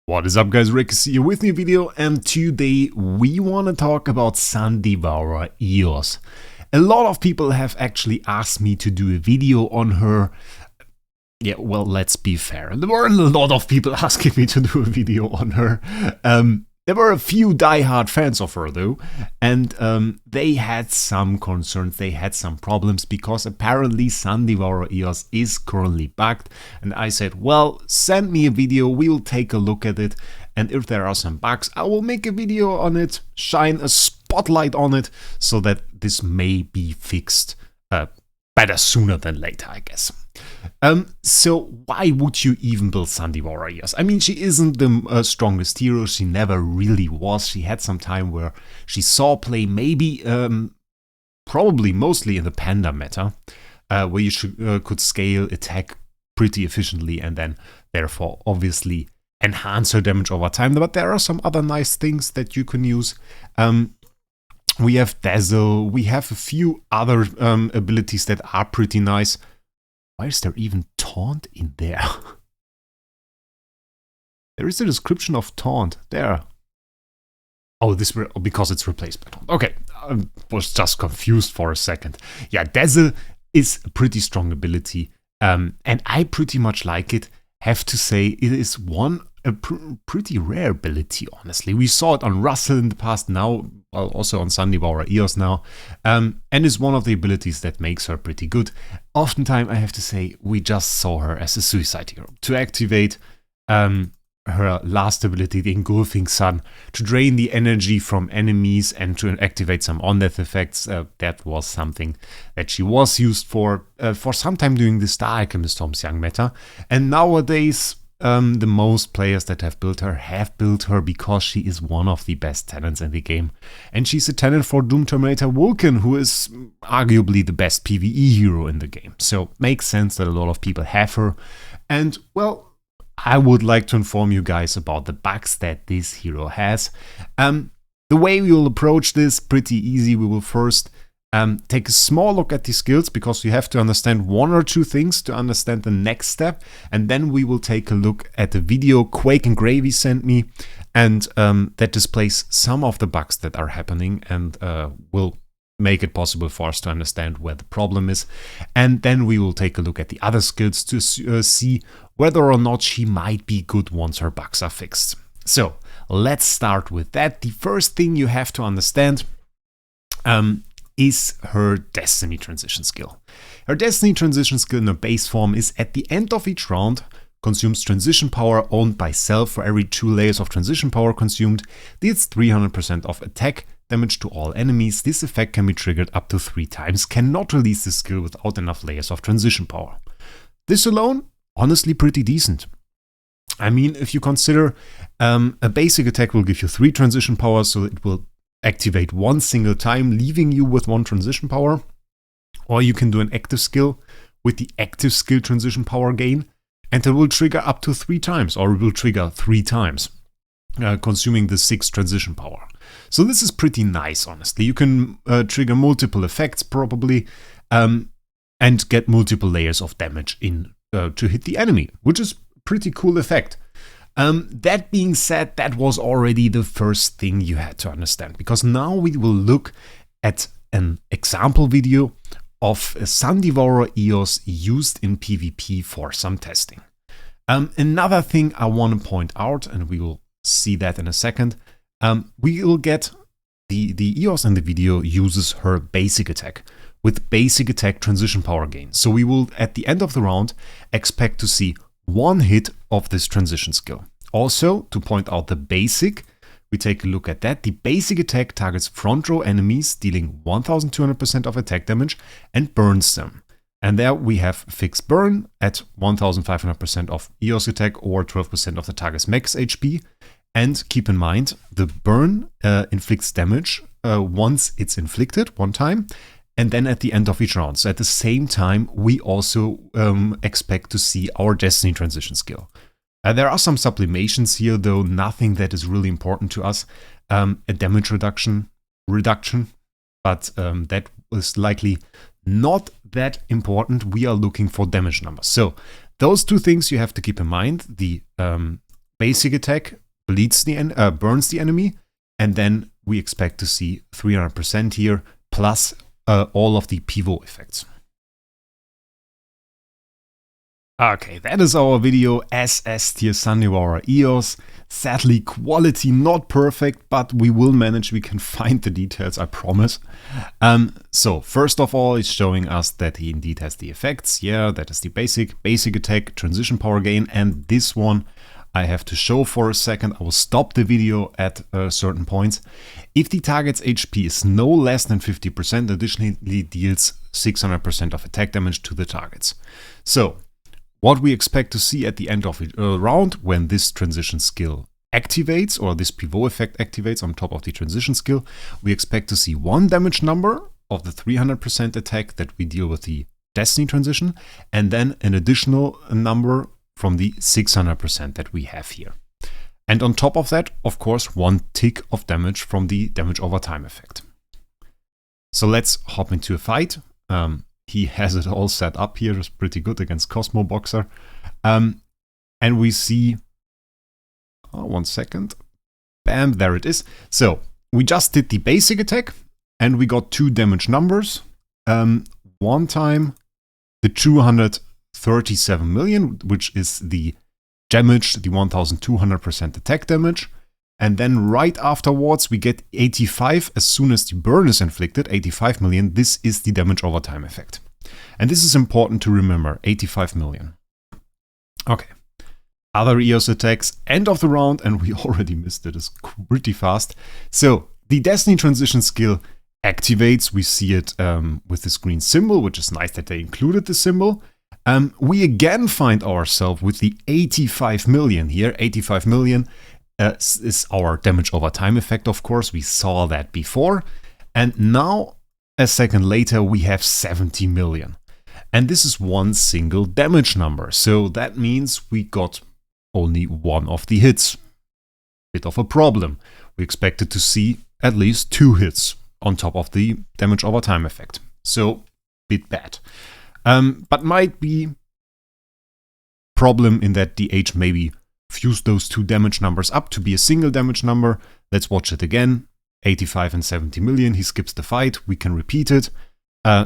What is up, guys? Wraec is here with a new video, and today we want to talk about Devourer EOS. A lot of people have actually asked me to do a video on her. Yeah, well, let's be fair. There were a lot of people asking me to do a video on her. There were a few diehard fans of her though, and they had some concerns, they had some problems, because apparently Devourer EOS is currently bugged. And I said, well, send me a video, we will take a look at it, and if there are some bugs, I will make a video on it, shine a spotlight on it, so that this may be fixed better sooner than later, I guess. So why would you even build Devourer EOS? I mean, she isn't the strongest hero, she never really was. She had some time where she saw play, maybe, probably mostly in the Panda meta, where you could scale attack pretty efficiently and then therefore obviously enhance her damage over time. But there are some other nice things that you can use. We have Dazzle, we have a few other abilities that are pretty nice. Why is there even Taunt in there? There is a description of Taunt there. Oh, because it's replaced by Taunt. Okay, I was just confused for a second. Yeah, Dazzle is a pretty strong ability, and I pretty much like it. Have to say, it is a pretty rare ability, honestly. We saw it on Russell in the past, now well, also on Devourer EOS now, and is one of the abilities that makes her pretty good. Oftentimes, I have to say, we just saw her as a suicide hero. To activate her last ability, the Engulfing Sun, to drain the energy from enemies and to activate some on-death effects, that was something that she was used for some time during the Star Alchemist Storm's Young meta, and nowadays the most players that have built her because she is one of the best talents in the game. And she's a talent for Doom Terminator Vulcan, who is arguably the best PvE hero in the game. So makes sense that a lot of people have her. And well, I would like to inform you guys about the bugs that this hero has. The way we will approach this, pretty easy. We will first take a small look at the skills, because you have to understand one or two things to understand the next step, and then we will take a look at the video Quake and Gravy sent me, and that displays some of the bugs that are happening and will make it possible for us to understand where the problem is. And then we will take a look at the other skills to see whether or not she might be good once her bugs are fixed. So let's start with that. The first thing you have to understand is her Destiny transition skill. Her Destiny transition skill in her base form is at the end of each round, consumes transition power owned by self. For every 2 layers of transition power consumed, deals 300% of attack damage to all enemies. This effect can be triggered up to 3 times, cannot release the skill without enough layers of transition power. This alone, honestly pretty decent. I mean, if you consider a basic attack will give you 3 transition power, so it will activate 1 single time, leaving you with 1 transition power. Or you can do an active skill with the active skill transition power gain, and it will trigger up to 3 times, or it will trigger 3 times, consuming the 6 transition power. So this is pretty nice, honestly. You can trigger multiple effects probably, and get multiple layers of damage in to hit the enemy, which is a pretty cool effect. That being said, that was already the first thing you had to understand, because now we will look at an example video of a Devourer EOS used in PvP for some testing. Another thing I want to point out, and we will see that in a second, we will get the EOS in the video uses her basic attack with basic attack transition power gain. So we will, at the end of the round, expect to see 1 hit of this transition skill. Also, to point out the basic, we take a look at that. The basic attack targets front row enemies, dealing 1200% of attack damage, and burns them. And there we have fixed burn at 1500% of EOS attack, or 12% of the target's max HP. And keep in mind, the burn inflicts damage once it's inflicted, 1 time, and then at the end of each round. So at the same time, we also expect to see our Destiny transition skill. There are some sublimations here, though nothing that is really important to us. A damage reduction, but that is likely not that important. We are looking for damage numbers. So those 2 things you have to keep in mind. The basic attack bleeds burns the enemy, and then we expect to see 300% here, plus all of the pivot effects. Okay, that is our video SS tier Devourer EOS. Sadly, quality not perfect, but we will manage, we can find the details, I promise. So, first of all, it's showing us that he indeed has the effects. Yeah, that is the basic attack, transition power gain, and this one I have to show for a second. I will stop the video at certain points. If the target's HP is no less than 50%, additionally deals 600% of attack damage to the targets. So, what we expect to see at the end of a round when this transition skill activates, or this pivot effect activates on top of the transition skill, we expect to see one damage number of the 300% attack that we deal with the Destiny transition, and then an additional number from the 600% that we have here. And on top of that, of course, one tick of damage from the damage over time effect. So let's hop into a fight. He has it all set up here. It's pretty good against Cosmo Boxer. And we see... Oh, 1 second. Bam, there it is. So, we just did the basic attack, and we got 2 damage numbers. One time, the 237 million, which is the damage, the 1200% attack damage. And then right afterwards, we get 85 as soon as the burn is inflicted, 85 million. This is the damage over time effect. And this is important to remember, 85 million. Okay. Other EOS attacks, end of the round, and we already missed it, it's pretty fast. So, the Destiny transition skill activates. We see it with this green symbol, which is nice that they included the symbol. We again find ourselves with the 85 million here. 85 million is our damage over time effect, of course. We saw that before. And now, a second later, we have 70 million. And this is one single damage number. So that means we got only one of the hits. Bit of a problem. We expected to see at least 2 hits on top of the damage over time effect. So, bit bad. But might be problem in that DH maybe fused those 2 damage numbers up to be a single damage number. Let's watch it again. 85 and 70 million. He skips the fight. We can repeat it.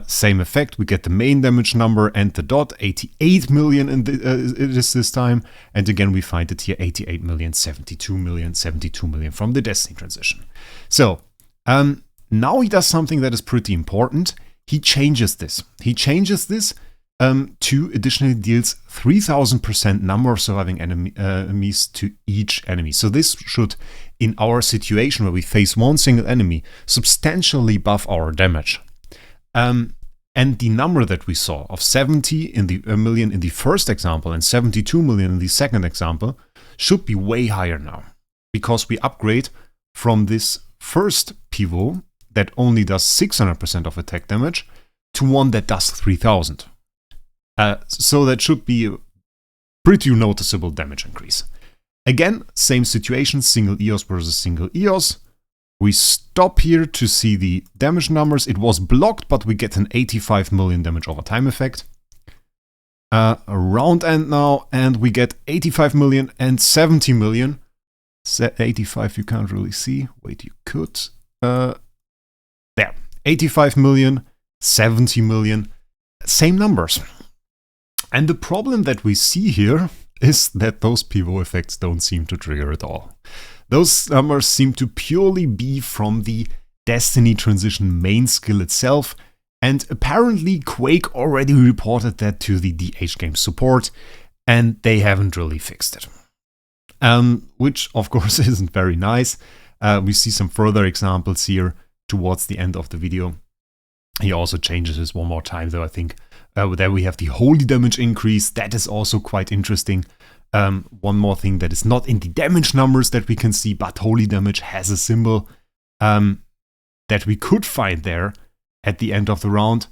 Same effect. We get the main damage number and the dot. 88 million it is this time. And again, we find it here. 88 million, 72 million, 72 million from the Destiny transition. So, now he does something that is pretty important. He changes this. He changes this to additionally deals 3000% number of surviving enemies to each enemy. So this should, in our situation where we face one single enemy, substantially buff our damage. And the number that we saw of 70 million in the first example and 72 million in the second example should be way higher now, because we upgrade from this first pivot that only does 600% of attack damage to one that does 3000. So that should be a pretty noticeable damage increase. Again, same situation, single EOS versus single EOS. We stop here to see the damage numbers. It was blocked, but we get an 85 million damage over time effect. A round end now, and we get 85 million and 70 million. 85 you can't really see. Wait, you could. There. 85 million, 70 million. Same numbers. And the problem that we see here is that those pivot effects don't seem to trigger at all. Those numbers seem to purely be from the Destiny transition main skill itself, and apparently Quake already reported that to the DH game support, and they haven't really fixed it. Which of course isn't very nice. We see some further examples here towards the end of the video. He also changes this one more time, though. I think there we have the holy damage increase. That is also quite interesting. One more thing that is not in the damage numbers that we can see, but holy damage has a symbol that we could find there at the end of the round.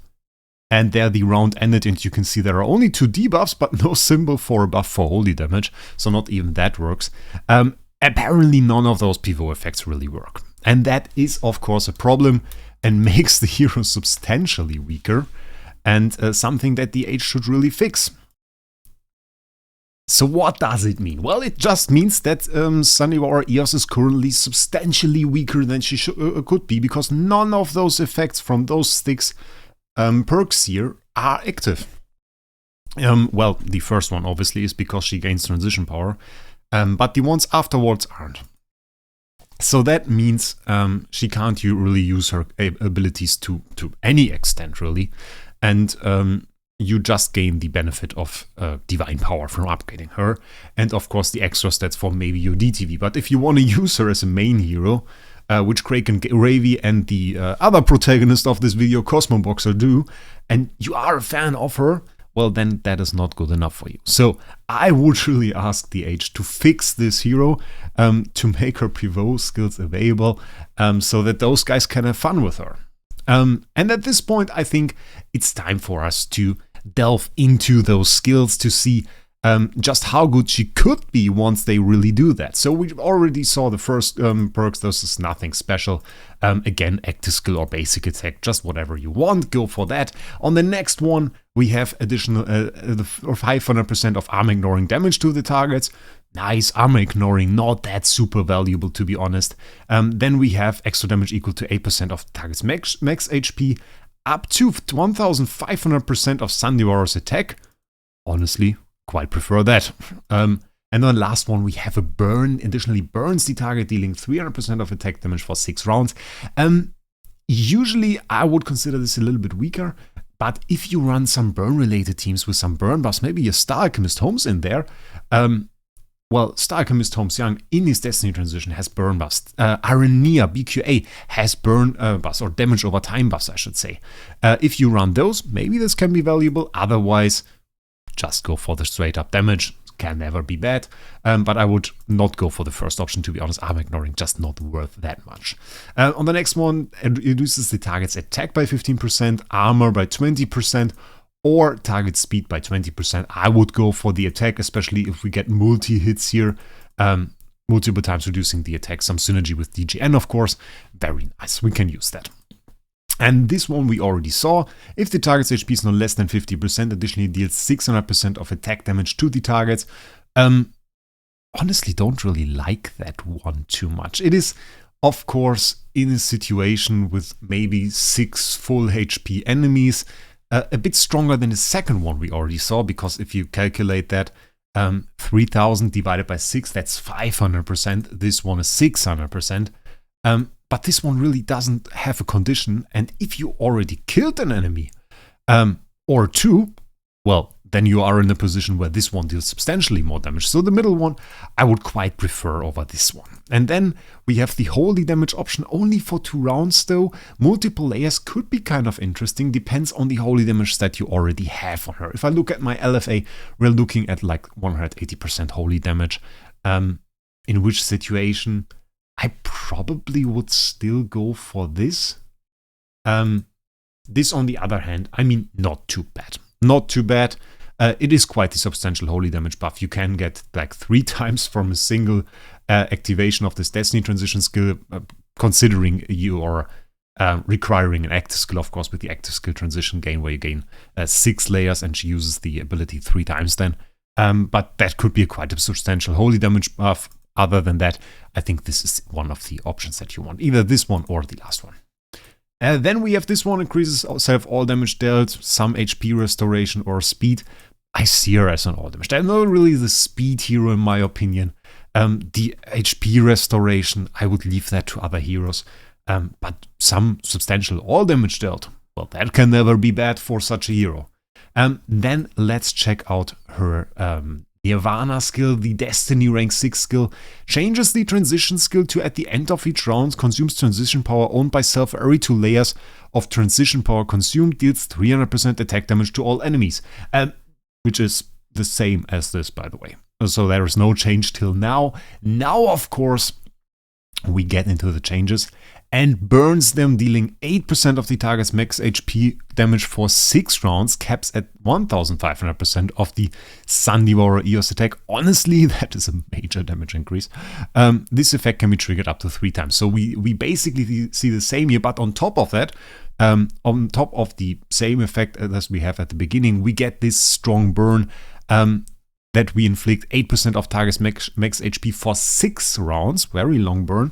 And there the round ended, and you can see there are only 2 debuffs, but no symbol for a buff for holy damage. So not even that works. Apparently none of those pivot effects really work. And that is, of course, a problem and makes the hero substantially weaker, and something that the DH should really fix. So what does it mean? Well, it just means that Sandara EOS is currently substantially weaker than she could be, because none of those effects from those 6 perks here are active. Well, the first one obviously is because she gains transition power, but the ones afterwards aren't. So that means she can't really use her abilities to any extent, really, and you just gain the benefit of divine power from upgrading her, and of course the extra stats for maybe your DTV. But if you want to use her as a main hero, which Kraken, Ravi, and the other protagonist of this video, Cosmoboxer, do, and you are a fan of her, well, then that is not good enough for you. So I would really ask the H to fix this hero, to make her pivot skills available, so that those guys can have fun with her. And at this point, I think it's time for us to delve into those skills to see just how good she could be once they really do that. So we already saw the first perks. This is nothing special. Again, active skill or basic attack, just whatever you want, go for that. On the next one, we have additional 500% of armor ignoring damage to the targets. Nice, armor ignoring, not that super valuable, to be honest. Then we have extra damage equal to 8% of the target's max HP, up to 1500% of Sandar's attack. Honestly, quite prefer that. And then the last one, we have a burn, additionally burns the target, dealing 300% of attack damage for 6 rounds. Usually I would consider this a little bit weaker, but if you run some burn related teams with some burn buffs, maybe a Star Alchemist Holmes in there, well, Star Alchemist Holmes Young in his Destiny transition has burn buffs. Arenia BQA has burn buffs, or damage over time buffs, I should say. If you run those, maybe this can be valuable. Otherwise, just go for the straight up damage. Can never be bad. But I would not go for the first option, to be honest. Armor ignoring, just not worth that much. On the next one, it reduces the target's attack by 15%, armor by 20%, or target speed by 20%. I would go for the attack, especially if we get multi-hits here. Multiple times reducing the attack, some synergy with DGN, of course. Very nice, we can use that. And this one we already saw. If the target's HP is not less than 50%, additionally deals 600% of attack damage to the targets. Honestly, don't really like that one too much. It is, of course, in a situation with maybe 6 full HP enemies, a bit stronger than the second one we already saw, because if you calculate that, 3000 divided by 6, that's 500%. This one is 600%. But this one really doesn't have a condition, and if you already killed an enemy, or 2, well, then you are in a position where this one deals substantially more damage. So the middle one I would quite prefer over this one. And then we have the holy damage option only for 2 rounds though. Multiple layers could be kind of interesting, depends on the holy damage stat you already have on her. If I look at my LFA, we're looking at like 180% holy damage, in which situation I probably would still go for this. This on the other hand, I mean, not too bad. Not too bad. It is quite a substantial holy damage buff. You can get like 3 times from a single activation of this Destiny transition skill, considering you are requiring an active skill, of course, with the active skill transition gain, where you gain 6 layers and she uses the ability 3 times then. But that could be quite a substantial holy damage buff. Other than that, I think this is one of the options that you want, either this one or the last one. Then we have this one, increases all damage dealt, some HP restoration or speed. I see her as an all damage. I'm not really the speed hero in my opinion. The HP restoration, I would leave that to other heroes. But some substantial all damage dealt, well, that can never be bad for such a hero. Then let's check out her Nirvana skill, the Destiny rank 6 skill. Changes the transition skill to at the end of each round, consumes transition power owned by self every 2 layers of transition power consumed, deals 300% attack damage to all enemies. Which is the same as this, by the way. So there is no change till now. Now, of course, we get into the changes. And burns them, dealing 8% of the target's max HP damage for 6 rounds, caps at 1500% of the Devourer EOS attack. Honestly, that is a major damage increase. This effect can be triggered up to 3 times. So we basically see the same here, but on top of that, on top of the same effect as we have at the beginning, we get this strong burn that we inflict 8% of target's max HP for 6 rounds, very long burn,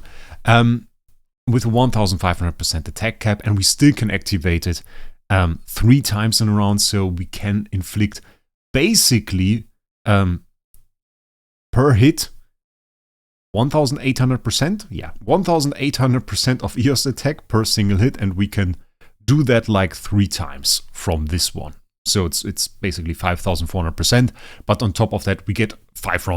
with a 1500% attack cap, and we still can activate it 3 times in a round, so we can inflict basically per hit 1800%, yeah, 1800% of EOS attack per single hit, and we can do that like 3 times from this one. So it's basically 5400%, but on top of that we get 5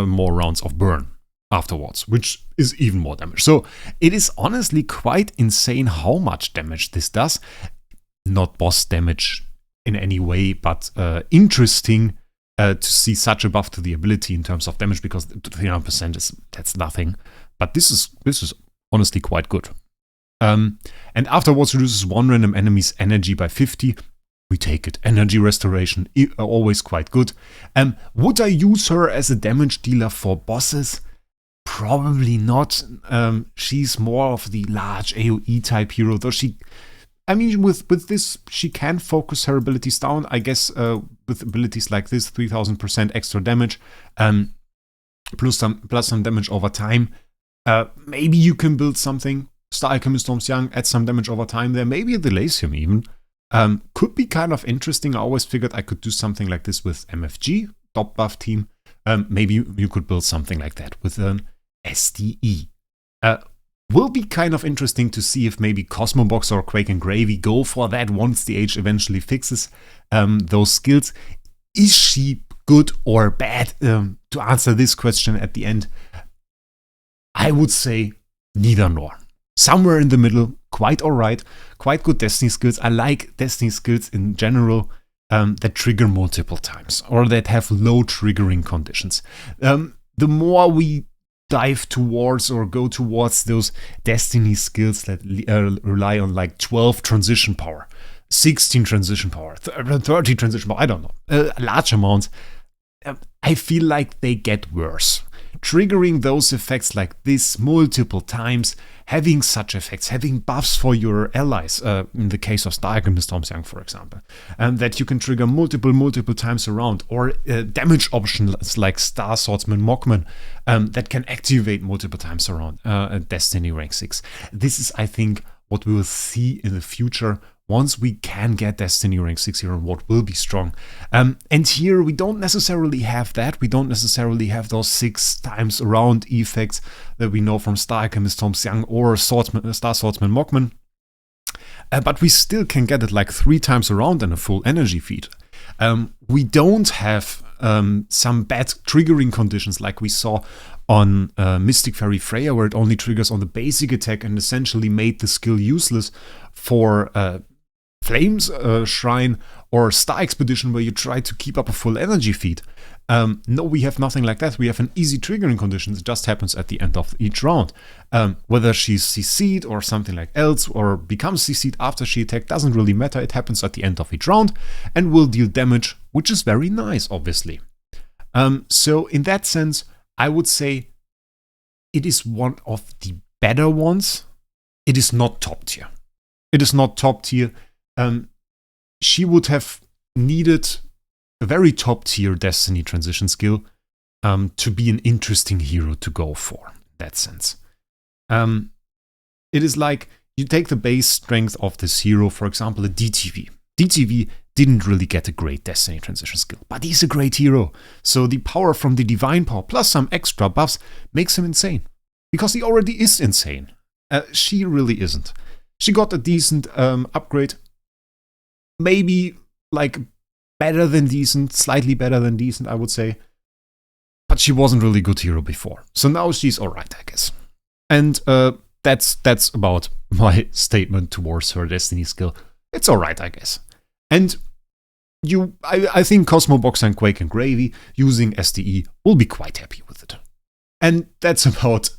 more rounds of burn afterwards, which is even more damage. So it is honestly quite insane how much damage this does. Not boss damage in any way, but interesting to see such a buff to the ability in terms of damage, because 300% that's nothing. But this is honestly quite good. And afterwards reduces one random enemy's energy by 50. We take it. Energy restoration, always quite good. Would I use her as a damage dealer for bosses? Probably not. She's more of the large AoE type hero, though with this, she can focus her abilities down. I guess with abilities like this, 3000% extra damage, plus some damage over time. Maybe you can build something. Star Alchemist Storm's Young, add some damage over time there. Maybe it delays him even. Could be kind of interesting. I always figured I could do something like this with MFG, top buff team. Maybe you could build something like that with an SDE. Will be kind of interesting to see if maybe Cosmobox or Quake and Gravy go for that once the age eventually fixes those skills. Is she good or bad? To answer this question at the end, I would say neither nor. Somewhere in the middle, quite alright, quite good Destiny skills. I like Destiny skills in general that trigger multiple times or that have low triggering conditions. The more we dive towards or go towards those Destiny skills that rely on like 12 transition power, 16 transition power, 30 transition power, I don't know, large amounts, I feel like they get worse. Triggering those effects like this multiple times, having such effects, having buffs for your allies, in the case of Star Alchemist Storm's Young, for example, that you can trigger multiple times around, or damage options like Star Swordsman Mockman that can activate multiple times around Destiny rank 6. This is, I think, what we will see in the future once we can get Destiny rank 6 here, and what will be strong. And here we don't necessarily have that. We don't necessarily have those 6 times around effects that we know from Star Alchemist Storm's Young or Star Swordsman Mockman. But we still can get it like 3 times around in a full energy feed. We don't have some bad triggering conditions like we saw on Mystic Fairy Freya, where it only triggers on the basic attack and essentially made the skill useless for Flames Shrine or Star Expedition, where you try to keep up a full energy feed. No, we have nothing like that. We have an easy triggering condition. It just happens at the end of each round. Whether she's CC'd or something like else, or becomes CC'd after she attacked, doesn't really matter. It happens at the end of each round and will deal damage, which is very nice, obviously. So in that sense, I would say it is one of the better ones. It is not top tier. It is not top tier. She would have needed a very top tier Destiny transition skill to be an interesting hero to go for, in that sense. It is like you take the base strength of this hero, for example, a DTV. DTV didn't really get a great Destiny transition skill, but he's a great hero. So the power from the Divine Power plus some extra buffs makes him insane. Because he already is insane. She really isn't. She got a decent upgrade. Maybe like better than decent, slightly better than decent, I would say. But she wasn't really a good hero before. So now she's alright, I guess. And that's about my statement towards her Destiny skill. It's alright, I guess. And I think Cosmobox and Quake and Gravy using SDE will be quite happy with it. And that's about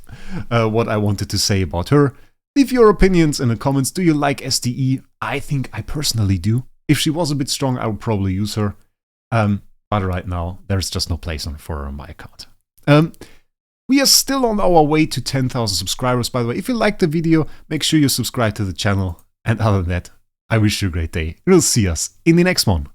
what I wanted to say about her. Leave your opinions in the comments. Do you like SDE? I think I personally do. If she was a bit strong, I would probably use her. But right now, there's just no place for her on my account. We are still on our way to 10,000 subscribers, by the way. If you liked the video, make sure you subscribe to the channel. And other than that, I wish you a great day. We'll see us in the next one.